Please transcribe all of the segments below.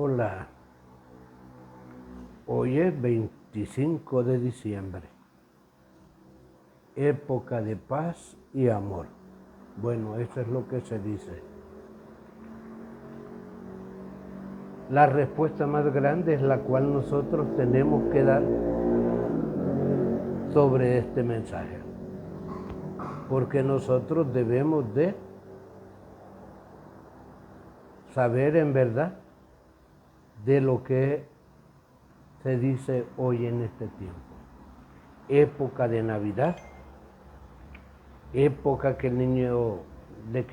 Hola, hoy es 25 de diciembre, época de paz y amor. Bueno, eso es lo que se dice. La respuesta más grande es la cual nosotros tenemos que dar sobre este mensaje, porque nosotros debemos de saber en verdad de lo que se dice hoy en este tiempo. Época de Navidad, época de que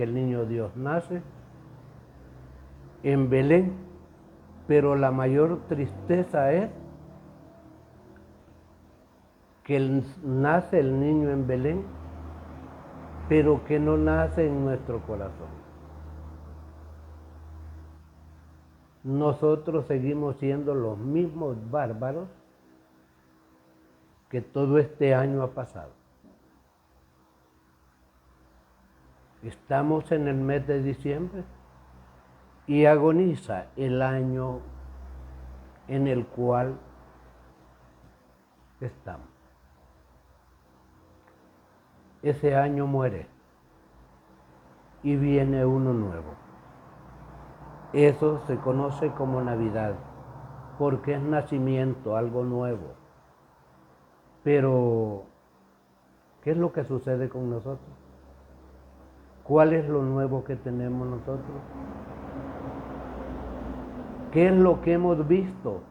el niño Dios nace en Belén, pero la mayor tristeza es que nace el niño en Belén, pero que no nace en nuestro corazón. Nosotros seguimos siendo los mismos bárbaros que todo este año ha pasado. Estamos en el mes de diciembre y agoniza el año en el cual estamos. Ese año muere y viene uno nuevo. Eso se conoce como Navidad, porque es nacimiento, algo nuevo. Pero, ¿qué es lo que sucede con nosotros? ¿Cuál es lo nuevo que tenemos nosotros? ¿Qué es lo que hemos visto?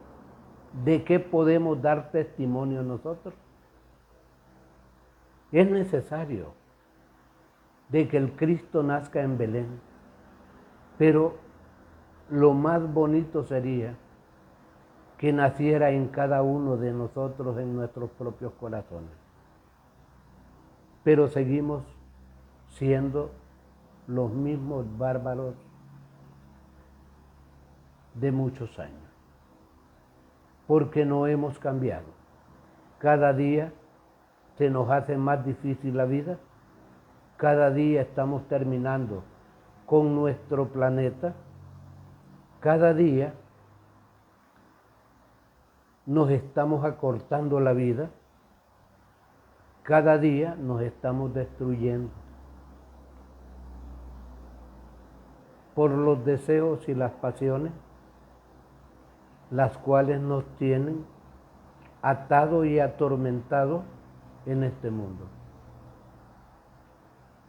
¿De qué podemos dar testimonio nosotros? Es necesario de que el Cristo nazca en Belén, pero lo más bonito sería que naciera en cada uno de nosotros, en nuestros propios corazones. Pero seguimos siendo los mismos bárbaros de muchos años, porque no hemos cambiado. Cada día se nos hace más difícil la vida, cada día estamos terminando con nuestro planeta, cada día nos estamos acortando la vida, cada día nos estamos destruyendo por los deseos y las pasiones, las cuales nos tienen atados y atormentados en este mundo.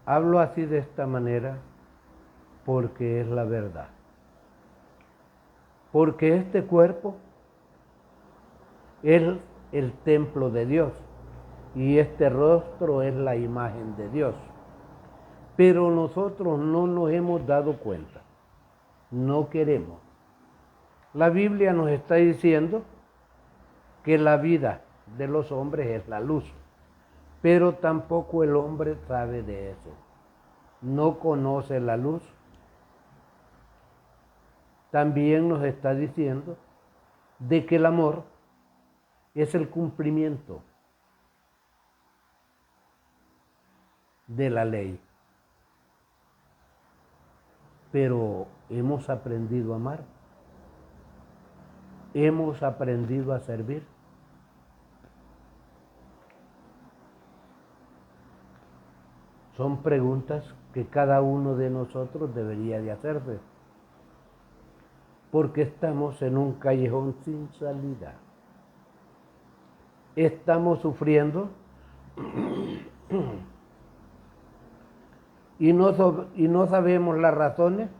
Hablo así de esta manera porque es la verdad. Porque este cuerpo es el templo de Dios y este rostro es la imagen de Dios. Pero nosotros no nos hemos dado cuenta, no queremos. La Biblia nos está diciendo que la vida de los hombres es la luz, pero tampoco el hombre sabe de eso. No conoce la luz. También nos está diciendo de que el amor es el cumplimiento de la ley. Pero hemos aprendido a amar. Hemos aprendido a servir. Son preguntas que cada uno de nosotros debería de hacerse, porque estamos en un callejón sin salida. Estamos sufriendo y no sabemos las razones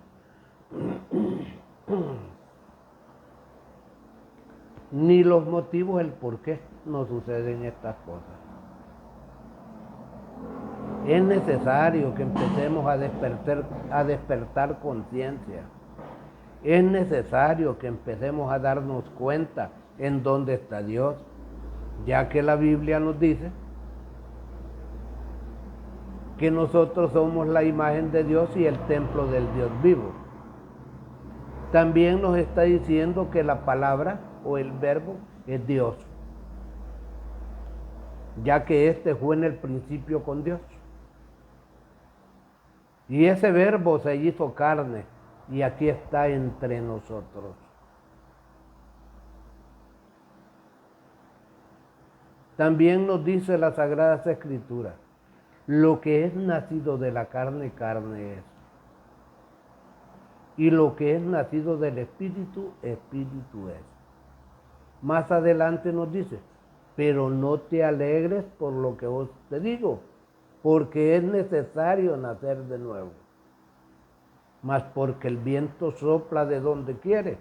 ni los motivos, el por qué nos suceden estas cosas. Es necesario que empecemos a despertar conciencia. Es necesario que empecemos a darnos cuenta en dónde está Dios, ya que la Biblia nos dice que nosotros somos la imagen de Dios y el templo del Dios vivo. También nos está diciendo que la palabra o el verbo es Dios, ya que este fue en el principio con Dios. Y ese verbo se hizo carne y aquí está entre nosotros. También nos dice las Sagradas Escrituras, lo que es nacido de la carne, carne es. Y lo que es nacido del Espíritu, Espíritu es. Más adelante nos dice, pero no te alegres por lo que os te digo, porque es necesario nacer de nuevo. Mas porque el viento sopla de donde quiere,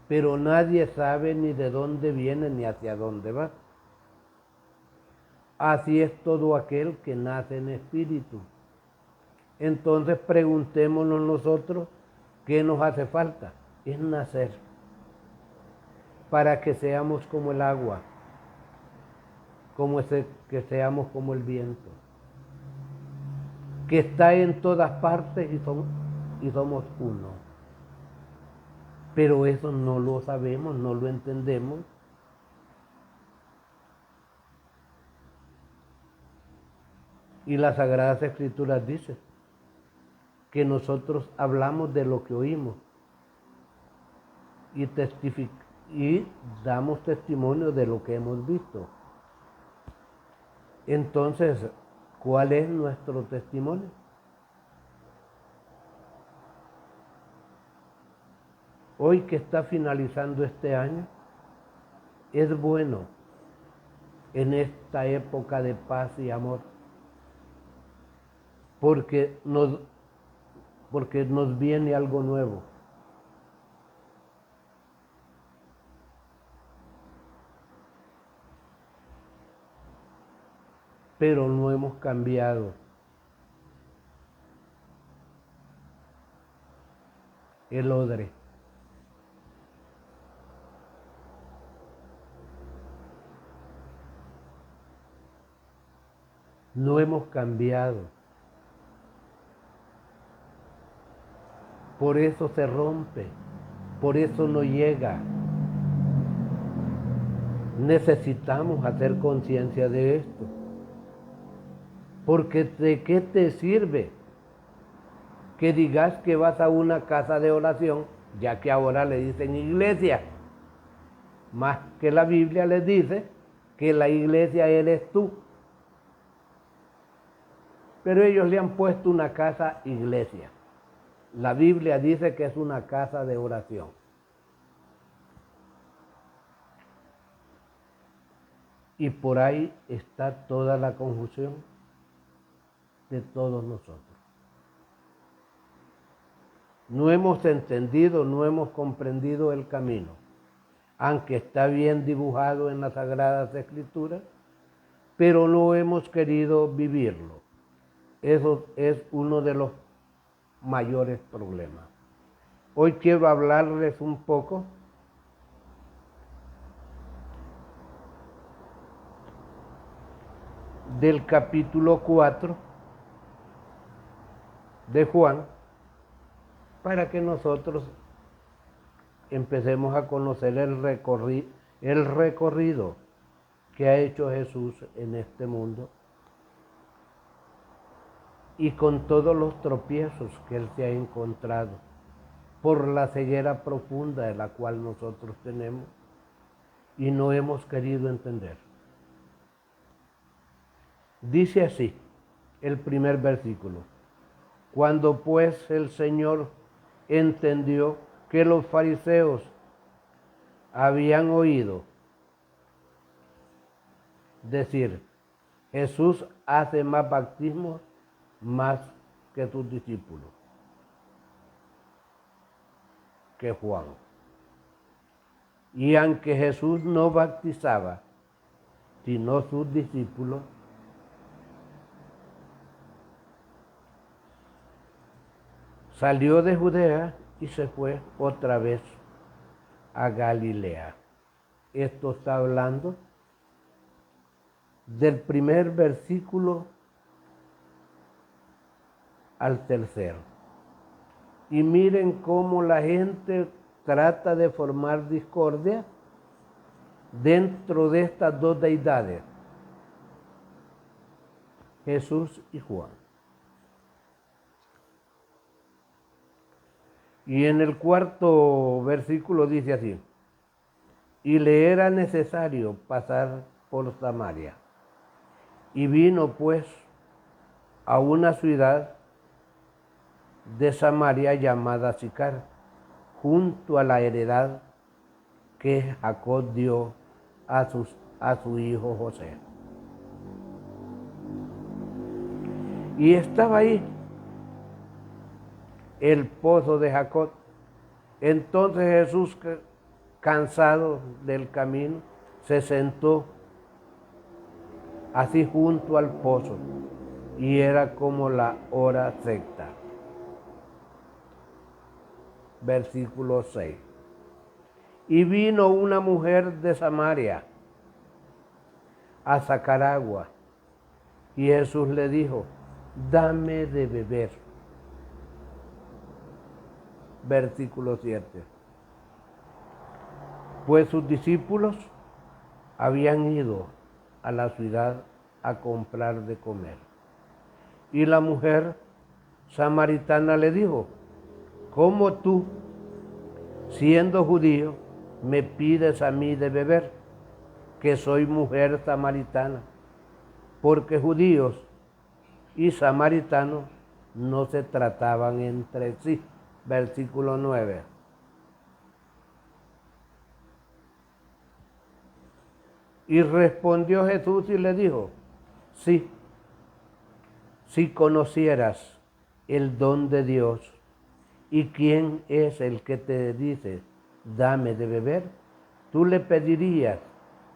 pero nadie sabe ni de dónde viene ni hacia dónde va. Así es todo aquel que nace en espíritu. Entonces preguntémonos nosotros, ¿qué nos hace falta? Es nacer, para que seamos como el agua, que seamos como el viento, que está en todas partes y somos uno. Pero eso no lo sabemos, no lo entendemos. Y las Sagradas Escrituras dicen que nosotros hablamos de lo que oímos y damos testimonio de lo que hemos visto. Entonces, ¿cuál es nuestro testimonio? Hoy que está finalizando este año, es bueno en esta época de paz y amor, porque nos viene algo nuevo. Pero no hemos cambiado el odre. No hemos cambiado. Por eso se rompe, por eso no llega. Necesitamos hacer conciencia de esto. Porque ¿de qué te sirve que digas que vas a una casa de oración, ya que ahora le dicen iglesia? Más que la Biblia les dice que la iglesia eres tú. Pero ellos le han puesto una casa iglesia. La Biblia dice que es una casa de oración. Y por ahí está toda la confusión de todos nosotros. No hemos entendido, no hemos comprendido el camino, aunque está bien dibujado en las Sagradas Escrituras, pero no hemos querido vivirlo. Eso es uno de los mayores problemas. Hoy quiero hablarles un poco del capítulo 4 de Juan, para que nosotros empecemos a conocer el recorrido que ha hecho Jesús en este mundo y con todos los tropiezos que Él se ha encontrado por la ceguera profunda de la cual nosotros tenemos y no hemos querido entender. Dice así el primer versículo: cuando pues el Señor entendió que los fariseos habían oído decir, Jesús hace más bautismos más que sus discípulos, que Juan. Y aunque Jesús no bautizaba, sino sus discípulos, salió de Judea y se fue otra vez a Galilea. Esto está hablando del primer versículo al tercero. Y miren cómo la gente trata de formar discordia dentro de estas dos deidades, Jesús y Juan. Y en el cuarto versículo dice así: y le era necesario pasar por Samaria. Y vino pues a una ciudad de Samaria llamada Sicar, junto a la heredad que Jacob dio a su hijo José. Y estaba ahí el pozo de Jacob. Entonces Jesús, cansado del camino, se sentó así junto al pozo, y era como la hora sexta. Versículo 6. Y vino una mujer de Samaria a sacar agua, y Jesús le dijo: dame de beber. Versículo 7. Pues sus discípulos habían ido a la ciudad a comprar de comer. Y la mujer samaritana le dijo: ¿cómo tú, siendo judío, me pides a mí de beber, que soy mujer samaritana? Porque judíos y samaritanos no se trataban entre sí. Versículo 9. Y respondió Jesús y le dijo: sí, si conocieras el don de Dios y quién es el que te dice dame de beber, tú le pedirías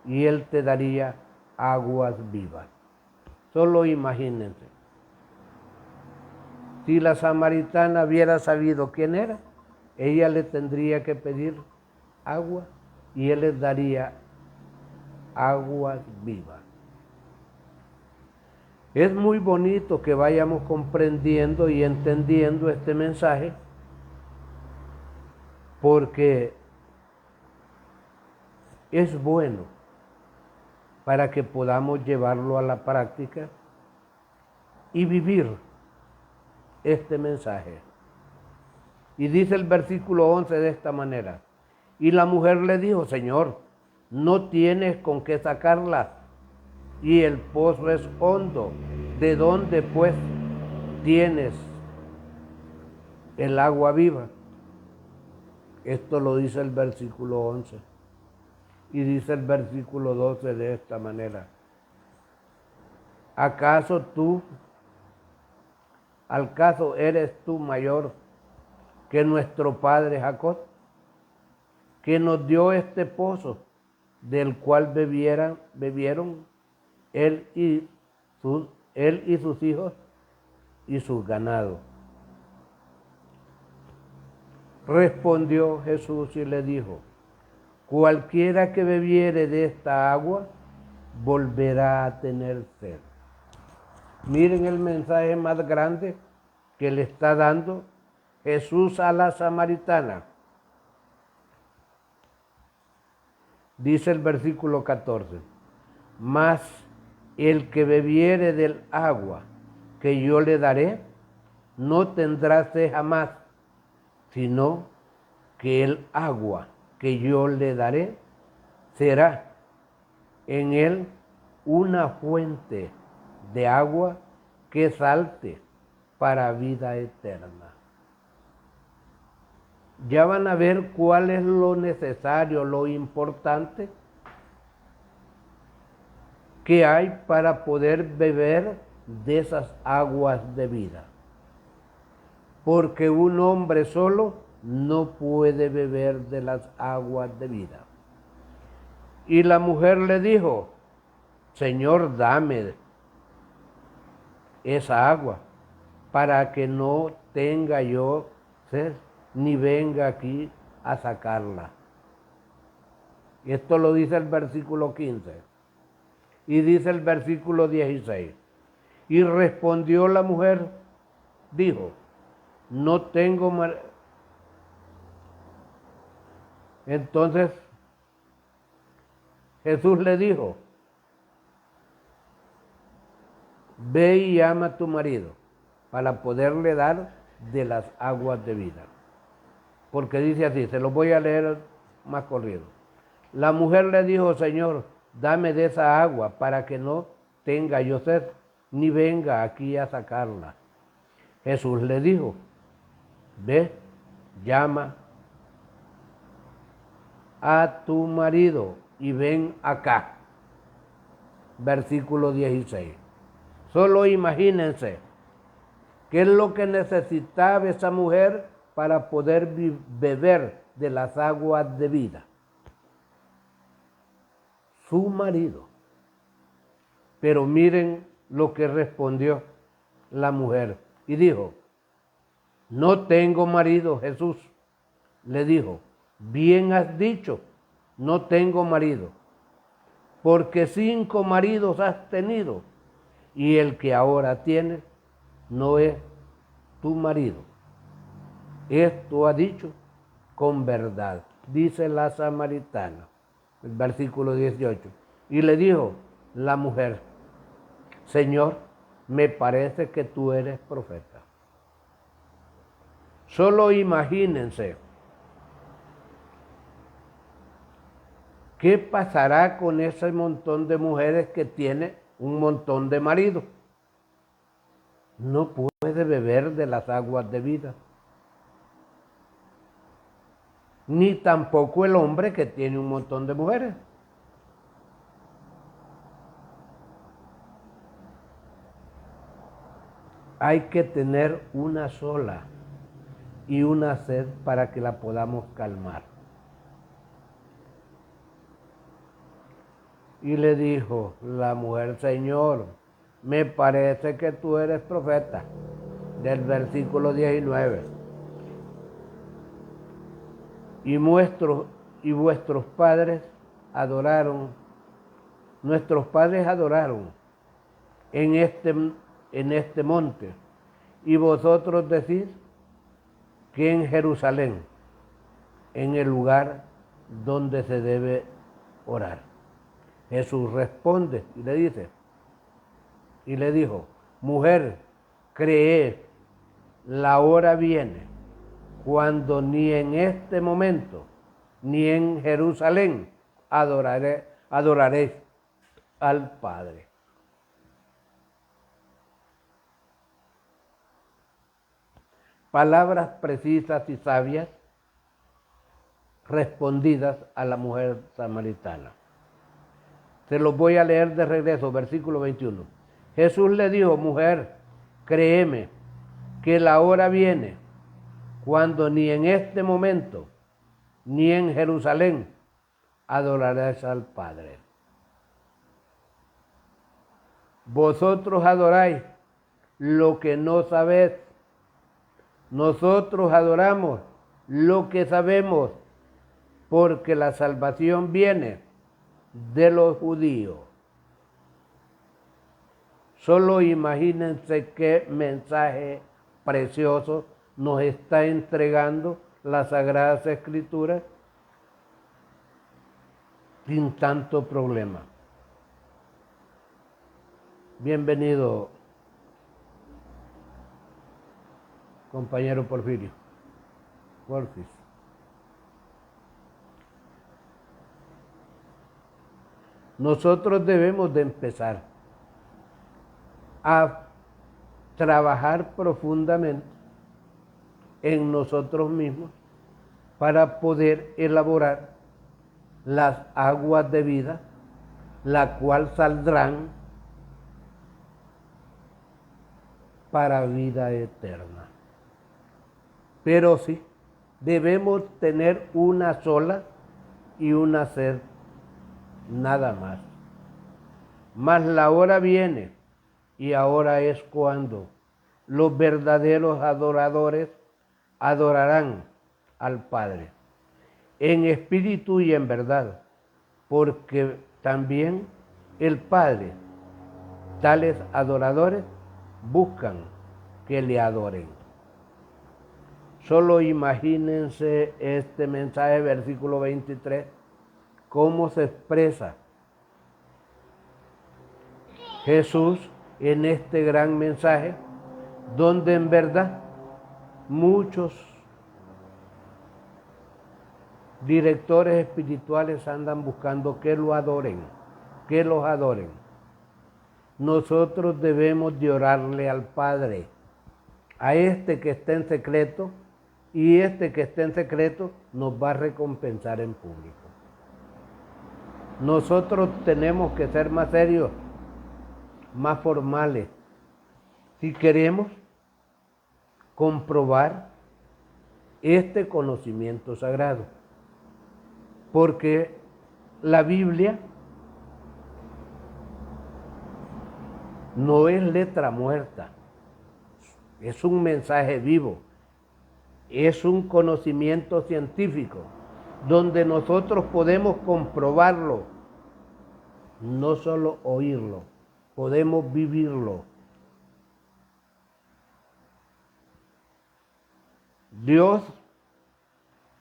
y él te daría aguas vivas. Solo imagínense, si la samaritana hubiera sabido quién era, ella le tendría que pedir agua y él les daría aguas vivas. Es muy bonito que vayamos comprendiendo y entendiendo este mensaje, porque es bueno para que podamos llevarlo a la práctica y vivir este mensaje. Y dice el versículo 11 de esta manera: y la mujer le dijo: Señor, no tienes con qué sacarla, y el pozo es hondo. ¿De dónde pues tienes el agua viva? Esto lo dice el versículo 11. Y dice el versículo 12 de esta manera: ¿acaso eres tú mayor que nuestro padre Jacob, que nos dio este pozo, del cual bebieron él y sus hijos y sus ganados? Respondió Jesús y le dijo: cualquiera que bebiere de esta agua volverá a tener sed. Miren el mensaje más grande que le está dando Jesús a la samaritana. Dice el versículo 14: mas el que bebiere del agua que yo le daré, no tendrá sed jamás, sino que el agua que yo le daré será en él una fuente de agua que salte para vida eterna. Ya van a ver cuál es lo necesario, lo importante que hay para poder beber de esas aguas de vida. Porque un hombre solo no puede beber de las aguas de vida. Y la mujer le dijo: Señor, dame esa agua, para que no tenga yo sed, ni venga aquí a sacarla. Y esto lo dice el versículo 15. Y dice el versículo 16. Y respondió la mujer, dijo: no tengo marido. Entonces Jesús le dijo: ve y llama a tu marido, para poderle dar de las aguas de vida. Porque dice así, se lo voy a leer más corrido. La mujer le dijo, Señor, dame de esa agua para que no tenga yo sed, ni venga aquí a sacarla. Jesús le dijo, ve, llama a tu marido y ven acá. Versículo 16. Solo imagínense qué es lo que necesitaba esa mujer para poder beber de las aguas de vida. Su marido. Pero miren lo que respondió la mujer y dijo, no tengo marido. Jesús le dijo, bien has dicho, no tengo marido, porque 5 maridos has tenido y el que ahora tienes no es tu marido. Esto ha dicho con verdad, dice la samaritana, el versículo 18. Y le dijo la mujer, Señor, me parece que tú eres profeta. Solo imagínense qué pasará con ese montón de mujeres que tiene un montón de maridos. No puede beber de las aguas de vida. Ni tampoco el hombre que tiene un montón de mujeres. Hay que tener una sola y una sed para que la podamos calmar. Y le dijo la mujer, Señor, me parece que tú eres profeta, del versículo 19. Y vuestros padres adoraron, nuestros padres adoraron en este monte, y vosotros decís que en Jerusalén, en el lugar donde se debe orar. Jesús responde y le dice, y le dijo, mujer, cree, la hora viene cuando ni en este momento, ni en Jerusalén adoraréis al Padre. Palabras precisas y sabias respondidas a la mujer samaritana. Se los voy a leer de regreso, versículo 21. Jesús le dijo, mujer, créeme que la hora viene cuando ni en este momento, ni en Jerusalén, adorarás al Padre. Vosotros adoráis lo que no sabéis. Nosotros adoramos lo que sabemos, porque la salvación viene de los judíos. Solo imagínense qué mensaje precioso nos está entregando las Sagradas Escrituras sin tanto problema. Bienvenido, compañero Porfirio. Porfis. Nosotros debemos de empezar a trabajar profundamente en nosotros mismos para poder elaborar las aguas de vida, la cual saldrán para vida eterna. Pero sí, debemos tener una sola y una sed, nada más. Mas la hora viene, y ahora es cuando los verdaderos adoradores adorarán al Padre, en espíritu y en verdad, porque también el Padre, tales adoradores, buscan que le adoren. Solo imagínense este mensaje, versículo 23, cómo se expresa Jesús en este gran mensaje, donde en verdad muchos directores espirituales andan buscando que lo adoren, que los adoren. Nosotros debemos de orarle al Padre, a este que está en secreto, y este que está en secreto nos va a recompensar en público. Nosotros tenemos que ser más serios, más formales, si queremos comprobar este conocimiento sagrado. Porque la Biblia no es letra muerta, es un mensaje vivo, es un conocimiento científico, donde nosotros podemos comprobarlo, no solo oírlo, podemos vivirlo. Dios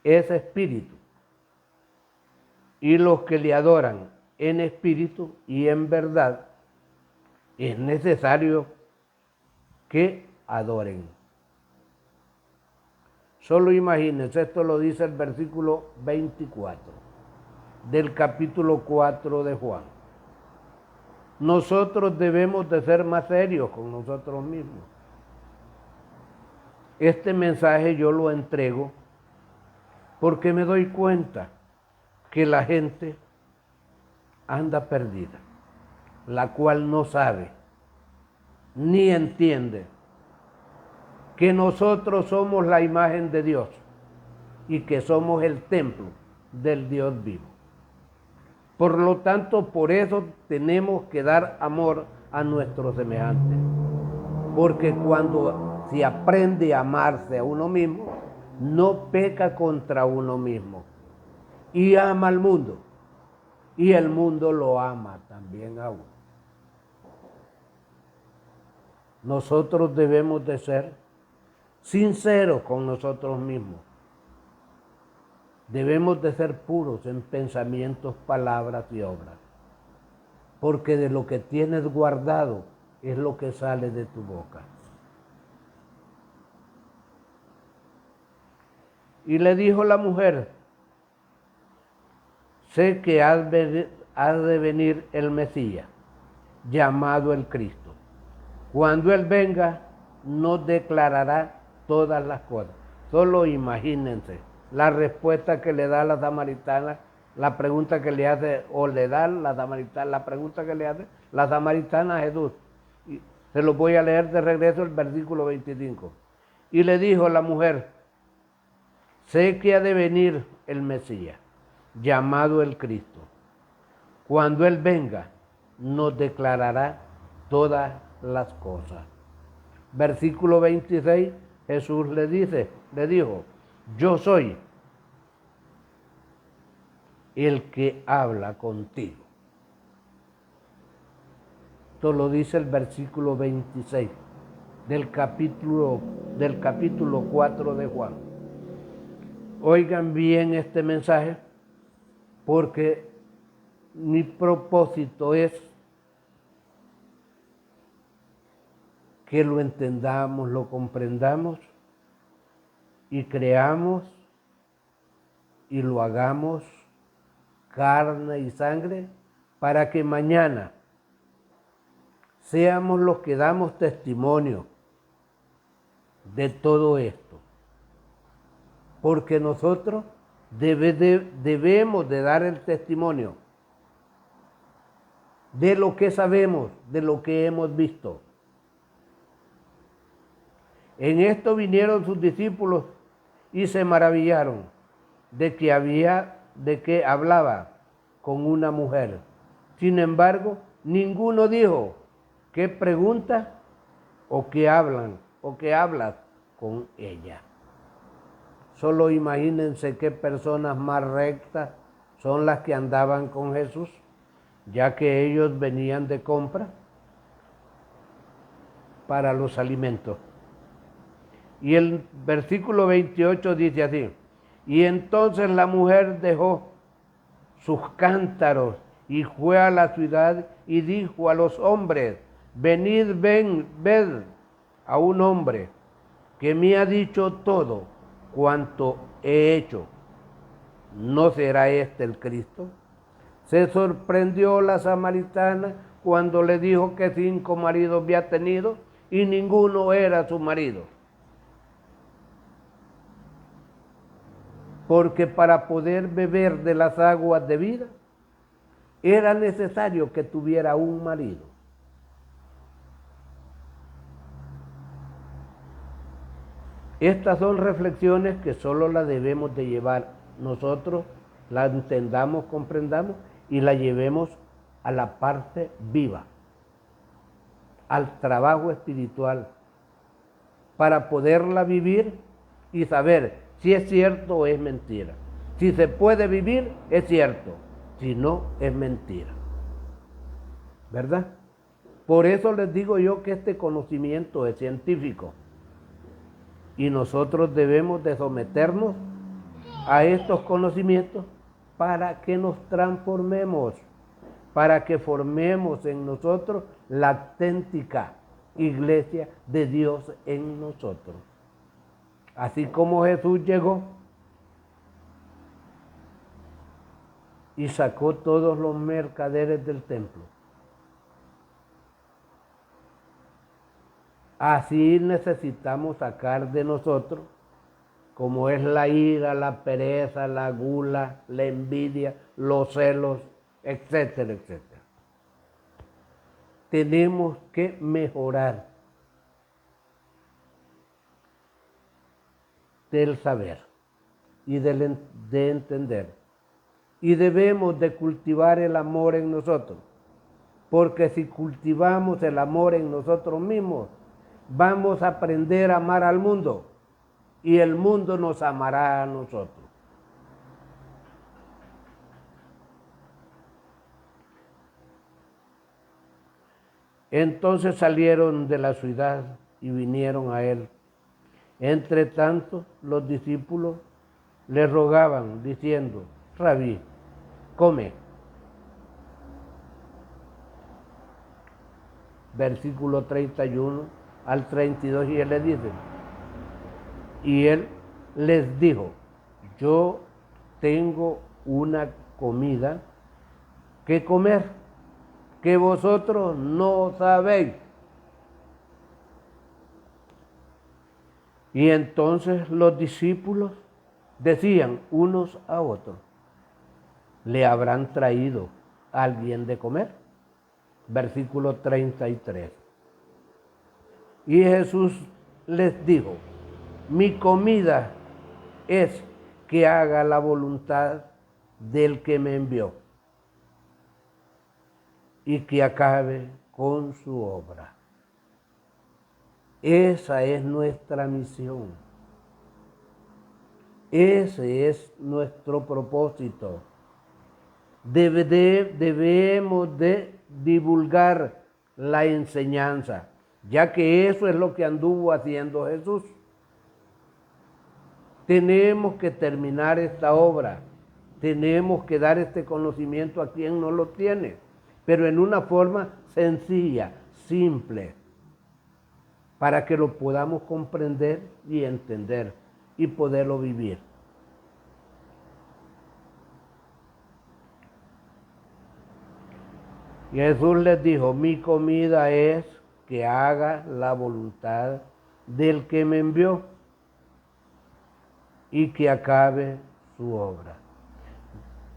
es espíritu, y los que le adoran en espíritu y en verdad, es necesario que adoren. Solo imagínense, esto lo dice el versículo 24 del capítulo 4 de Juan. Nosotros debemos de ser más serios con nosotros mismos. Este mensaje yo lo entrego porque me doy cuenta que la gente anda perdida, la cual no sabe ni entiende que nosotros somos la imagen de Dios y que somos el templo del Dios vivo. Por lo tanto, por eso tenemos que dar amor a nuestros semejantes, porque cuando se aprende a amarse a uno mismo, no peca contra uno mismo y ama al mundo, y el mundo lo ama también a uno. Nosotros debemos de ser sinceros con nosotros mismos. Debemos de ser puros en pensamientos, palabras y obras, porque de lo que tienes guardado es lo que sale de tu boca. Y le dijo la mujer: sé que ha de venir el Mesías, llamado el Cristo. Cuando Él venga, nos declarará todas las cosas. Solo imagínense la respuesta que le da la samaritana, la pregunta que le hace, o le da la samaritana, la pregunta que le hace la samaritana a Jesús. Y se lo voy a leer de regreso el versículo 25. Y le dijo la mujer: sé que ha de venir el Mesías, llamado el Cristo. Cuando Él venga, nos declarará todas las cosas. Versículo 26, Jesús le dijo: yo soy el que habla contigo. Esto lo dice el versículo 26 del capítulo 4 de Juan. Oigan bien este mensaje, porque mi propósito es que lo entendamos, lo comprendamos y creamos y lo hagamos carne y sangre, para que mañana seamos los que damos testimonio de todo esto. Porque nosotros debemos de dar el testimonio de lo que sabemos, de lo que hemos visto. En esto vinieron sus discípulos y se maravillaron de que hablaba con una mujer. Sin embargo, ninguno dijo: ¿qué pregunta o qué hablas con ella? Solo imagínense qué personas más rectas son las que andaban con Jesús, ya que ellos venían de compra para los alimentos. Y el versículo 28 dice así: y entonces la mujer dejó sus cántaros y fue a la ciudad y dijo a los hombres: venid, ved a un hombre que me ha dicho todo cuanto he hecho. ¿no será este el Cristo? Se sorprendió la samaritana cuando le dijo que 5 maridos había tenido y ninguno era su marido. Porque para poder beber de las aguas de vida, era necesario que tuviera un marido. Estas son reflexiones que solo las debemos de llevar nosotros, las entendamos, comprendamos y las llevemos a la parte viva, al trabajo espiritual, para poderla vivir y saber si es cierto o es mentira. Si se puede vivir, es cierto, si no, es mentira. ¿Verdad? Por eso les digo yo que este conocimiento es científico. Y nosotros debemos de someternos a estos conocimientos para que nos transformemos, para que formemos en nosotros la auténtica iglesia de Dios en nosotros. Así como Jesús llegó y sacó todos los mercaderes del templo, así necesitamos sacar de nosotros, como es la ira, la pereza, la gula, la envidia, los celos, etcétera, etcétera. Tenemos que mejorar del saber y de entender. Y debemos de cultivar el amor en nosotros, porque si cultivamos el amor en nosotros mismos, vamos a aprender a amar al mundo y el mundo nos amará a nosotros. Entonces salieron de la ciudad y vinieron a él. Entre tanto, los discípulos le rogaban, diciendo: Rabí, come. Versículo 31 al 32, y él les dice, y él les dijo: yo tengo una comida que comer, que vosotros no sabéis. Y entonces los discípulos decían unos a otros: ¿le habrán traído a alguien de comer? Versículo 33. Y Jesús les dijo: mi comida es que haga la voluntad del que me envió y que acabe con su obra. Esa es nuestra misión. Ese es nuestro propósito. Debemos de divulgar la enseñanza, ya que eso es lo que anduvo haciendo Jesús. Tenemos que terminar esta obra, tenemos que dar este conocimiento a quien no lo tiene, pero en una forma sencilla, simple, para que lo podamos comprender y entender y poderlo vivir. Y Jesús les dijo: mi comida es que haga la voluntad del que me envió y que acabe su obra.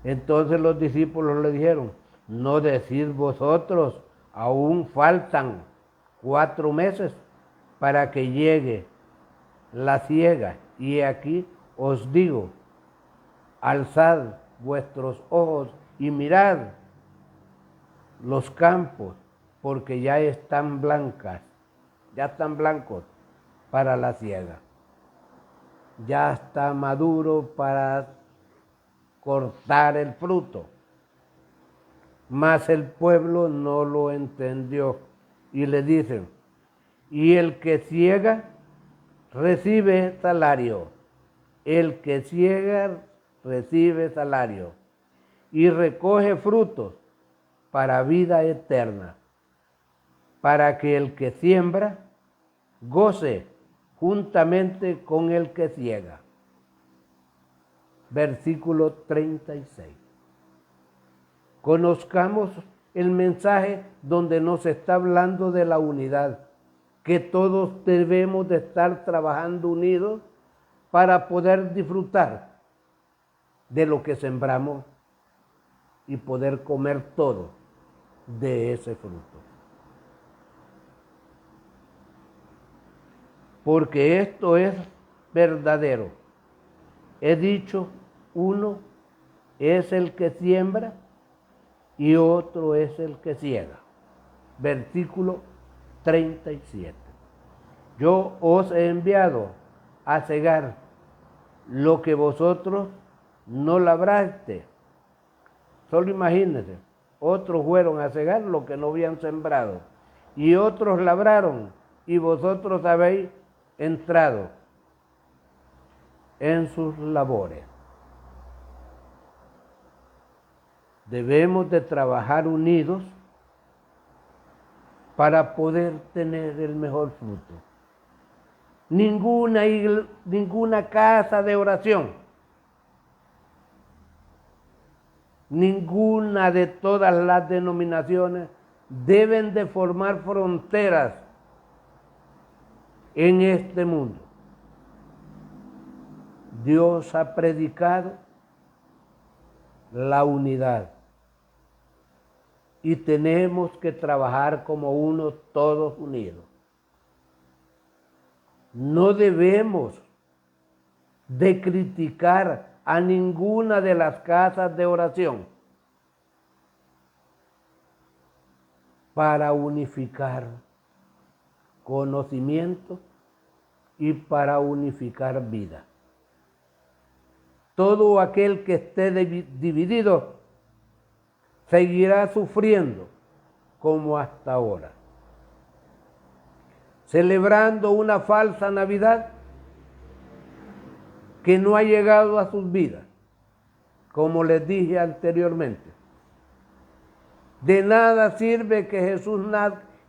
Entonces los discípulos le dijeron: ¿no decís vosotros, aún faltan 4 meses para que llegue la siega? Y aquí os digo: alzad vuestros ojos y mirad los campos, porque ya están blancos para la siega. Ya está maduro para cortar el fruto. Mas el pueblo no lo entendió y le dicen: y el que siega recibe salario. El que siega recibe salario y recoge frutos para vida eterna, para que el que siembra goce juntamente con el que siega. versículo 36. Conozcamos el mensaje donde nos está hablando de la unidad, que todos debemos de estar trabajando unidos para poder disfrutar de lo que sembramos y poder comer todo de ese fruto. Porque esto es verdadero. He dicho, uno es el que siembra y otro es el que ciega. Versículo 37. Yo os he enviado a cegar lo que vosotros no labraste. Solo imagínense, otros fueron a cegar lo que no habían sembrado y otros labraron y vosotros habéis entrado en sus labores. Debemos de trabajar unidos para poder tener el mejor fruto. Ninguna casa de oración, ninguna de todas las denominaciones deben de formar fronteras en este mundo. Dios ha predicado la unidad y tenemos que trabajar como uno, todos unidos. No debemos de criticar a ninguna de las casas de oración para unificar conocimiento y para unificar vida. Todo aquel que esté dividido seguirá sufriendo como hasta ahora, celebrando una falsa Navidad que no ha llegado a sus vidas, como les dije anteriormente. De nada sirve que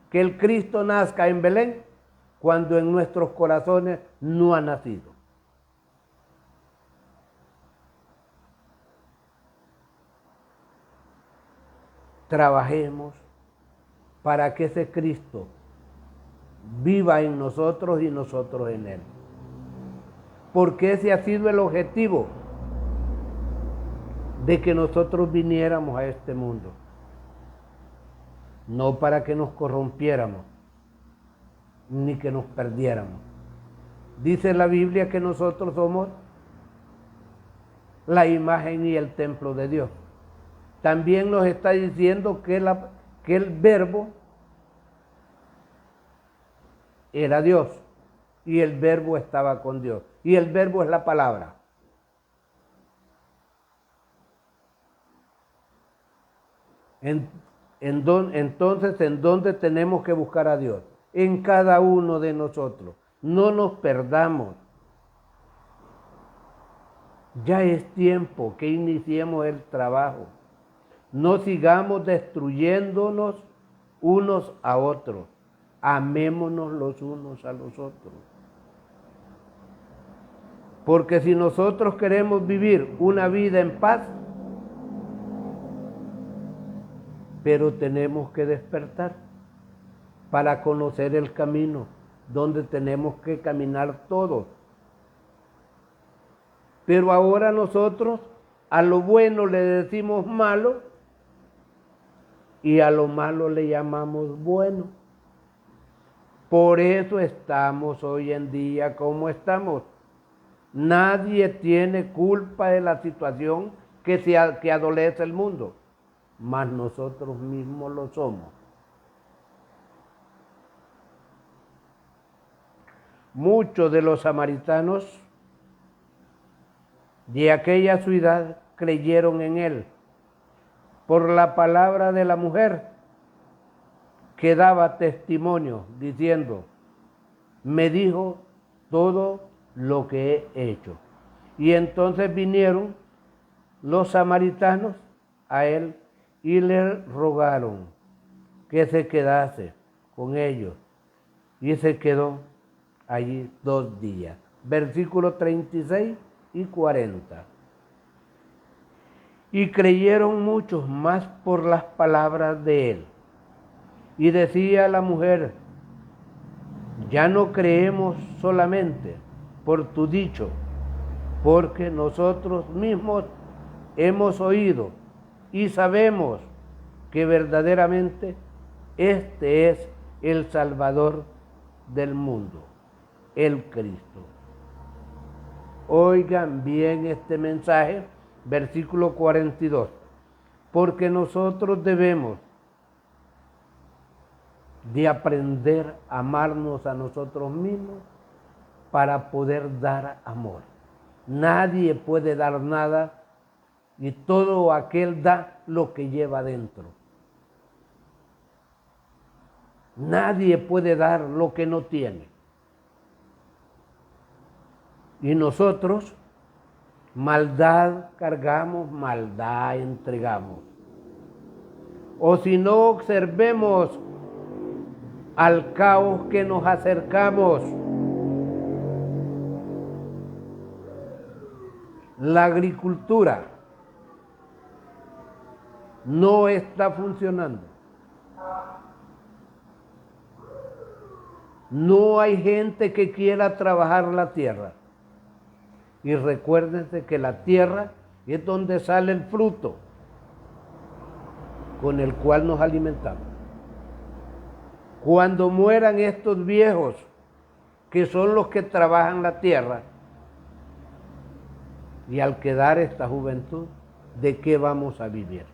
que el Cristo nazca en Belén cuando en nuestros corazones no ha nacido. Trabajemos para que ese Cristo viva en nosotros y nosotros en Él. Porque ese ha sido el objetivo de que nosotros viniéramos a este mundo. No para que nos corrompiéramos, ni que nos perdiéramos. Dice la Biblia que nosotros somos la imagen y el templo de Dios. También nos está diciendo que el verbo era Dios y el verbo estaba con Dios. Y el verbo es la palabra. Entonces, ¿en dónde tenemos que buscar a Dios? En cada uno de nosotros. No nos perdamos. Ya es tiempo que iniciemos el trabajo. No sigamos destruyéndonos unos a otros. Amémonos los unos a los otros. Porque si nosotros queremos vivir una vida en paz, pero tenemos que despertar para conocer el camino donde tenemos que caminar todos. Pero ahora nosotros a lo bueno le decimos malo y a lo malo le llamamos bueno. Por eso estamos hoy en día como estamos. Nadie tiene culpa de la situación que adolece el mundo, mas nosotros mismos lo somos. Muchos de los samaritanos de aquella ciudad creyeron en él por la palabra de la mujer que daba testimonio diciendo: me dijo todo lo que he hecho. Y entonces vinieron los samaritanos a él y le rogaron que se quedase con ellos. Y se quedó allí 2 días. Versículos 36 y 40. Y creyeron muchos más por las palabras de él. Y decía la mujer: ya no creemos solamente por tu dicho, porque nosotros mismos hemos oído y sabemos que verdaderamente este es el Salvador del mundo, el Cristo. Oigan bien este mensaje, versículo 42. Porque nosotros debemos de aprender a amarnos a nosotros mismos para poder dar amor. Nadie puede dar nada y todo aquel da lo que lleva dentro. Nadie puede dar lo que no tiene. Y nosotros maldad cargamos, maldad entregamos. O si no, observemos al caos que nos acercamos. La agricultura no está funcionando. No hay gente que quiera trabajar la tierra. Y recuérdense que la tierra es donde sale el fruto con el cual nos alimentamos. Cuando mueran estos viejos, que son los que trabajan la tierra, y al quedar esta juventud, ¿de qué vamos a vivir?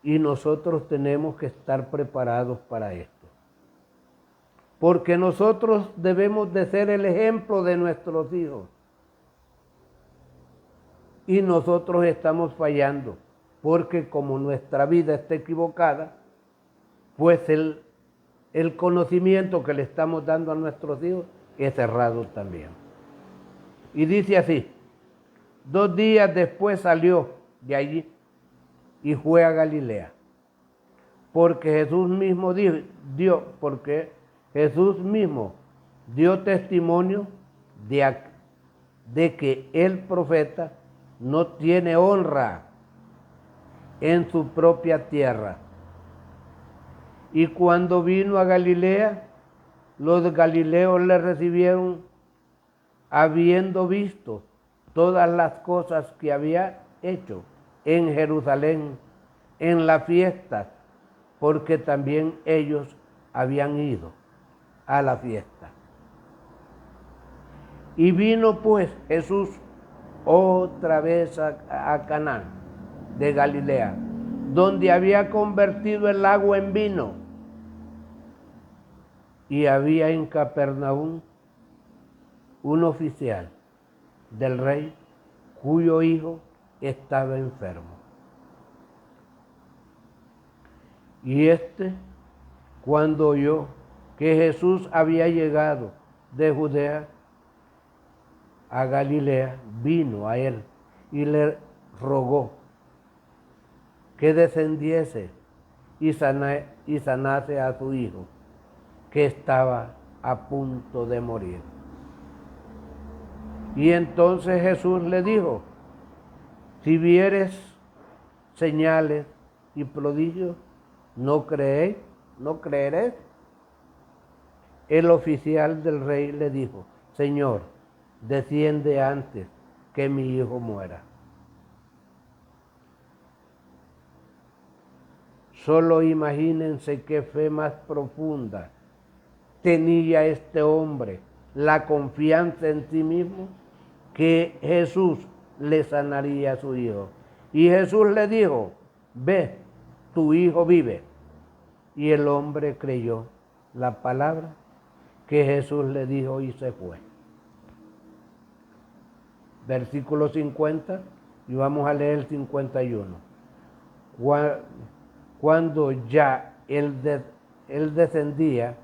Y nosotros tenemos que estar preparados para esto. Porque nosotros debemos de ser el ejemplo de nuestros hijos. Y nosotros estamos fallando, porque como nuestra vida está equivocada, pues el conocimiento que le estamos dando a nuestros hijos es errado también. Y dice así: 2 días después salió de allí y fue a Galilea, porque Jesús mismo dio testimonio de que el profeta no tiene honra en su propia tierra. Y cuando vino a Galilea, los galileos le recibieron, habiendo visto todas las cosas que había hecho en Jerusalén, en la fiesta, porque también ellos habían ido a la fiesta. Y vino pues Jesús otra vez a Caná de Galilea, donde había convertido el agua en vino. Y había en Capernaum un oficial del rey cuyo hijo estaba enfermo. Y cuando oyó que Jesús había llegado de Judea a Galilea, vino a él y le rogó que descendiese y sanase a su hijo, que estaba a punto de morir. Y entonces Jesús le dijo: si vieres señales y prodigios, ¿no creeréis? El oficial del rey le dijo: Señor, desciende antes que mi hijo muera. Solo imagínense qué fe más profunda tenía este hombre, la confianza en sí mismo, que Jesús le sanaría a su hijo. Y Jesús le dijo: ve, tu hijo vive. Y el hombre creyó la palabra que Jesús le dijo y se fue. Versículo 50, y vamos a leer el 51. Cuando ya él descendía,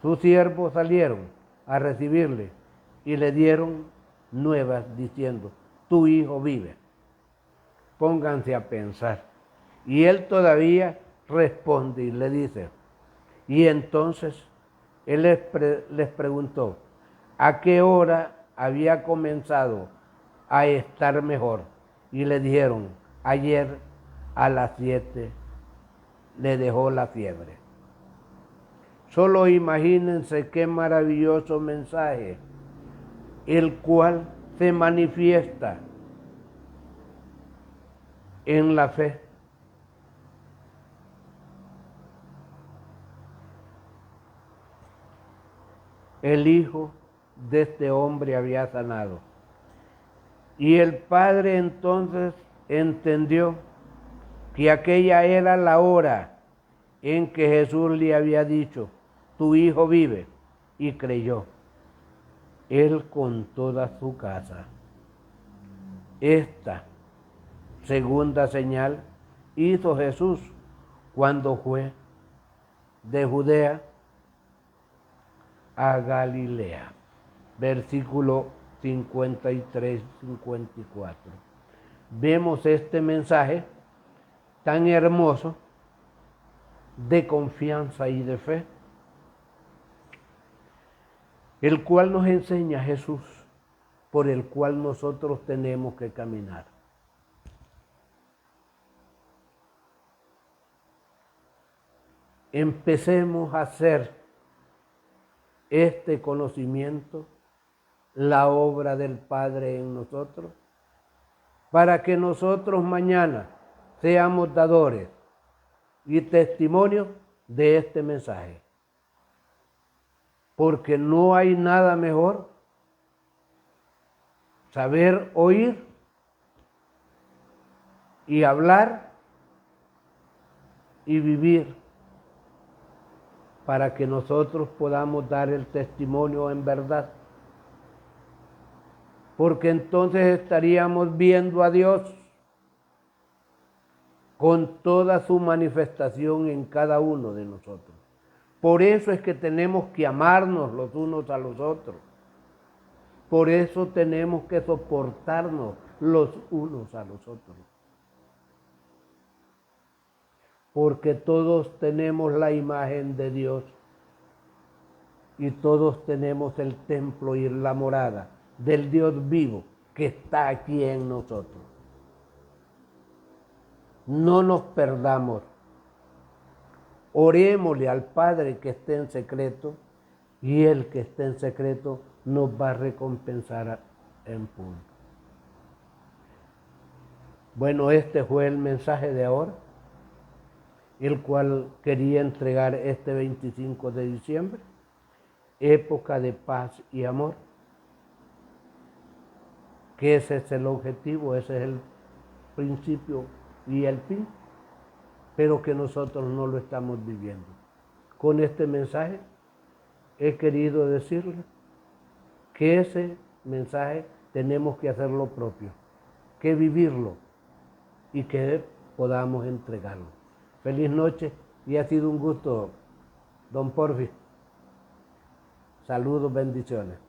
sus siervos salieron a recibirle y le dieron nuevas diciendo: tu hijo vive. Pónganse a pensar. Y él todavía responde y le dice: y entonces, Él les preguntó a qué hora había comenzado a estar mejor. Y le dijeron, ayer a las 7 le dejó la fiebre. Solo imagínense qué maravilloso mensaje, el cual se manifiesta en la fe. El hijo de este hombre había sanado. Y el padre entonces entendió que aquella era la hora en que Jesús le había dicho, tu hijo vive, y creyó. Él con toda su casa. Esta segunda señal hizo Jesús cuando fue de Judea a Galilea. Versículo 53-54. Vemos este mensaje tan hermoso de confianza y de fe, el cual nos enseña Jesús, por el cual nosotros tenemos que caminar. Empecemos a hacer este conocimiento la obra del Padre en nosotros, para que nosotros mañana seamos dadores y testimonios de este mensaje. Porque no hay nada mejor saber oír y hablar y vivir, para que nosotros podamos dar el testimonio en verdad. Porque entonces estaríamos viendo a Dios con toda su manifestación en cada uno de nosotros. Por eso es que tenemos que amarnos los unos a los otros. Por eso tenemos que soportarnos los unos a los otros. Porque todos tenemos la imagen de Dios y todos tenemos el templo y la morada del Dios vivo que está aquí en nosotros. No nos perdamos. Orémosle al Padre que esté en secreto, y el que esté en secreto nos va a recompensar en público. Bueno, este fue el mensaje de ahora, el cual quería entregar este 25 de diciembre, época de paz y amor. Que ese es el objetivo, ese es el principio y el fin, pero que nosotros no lo estamos viviendo. Con este mensaje he querido decirle que ese mensaje tenemos que hacerlo propio, que vivirlo y que podamos entregarlo. Feliz noche y ha sido un gusto, don Porfi. Saludos, bendiciones.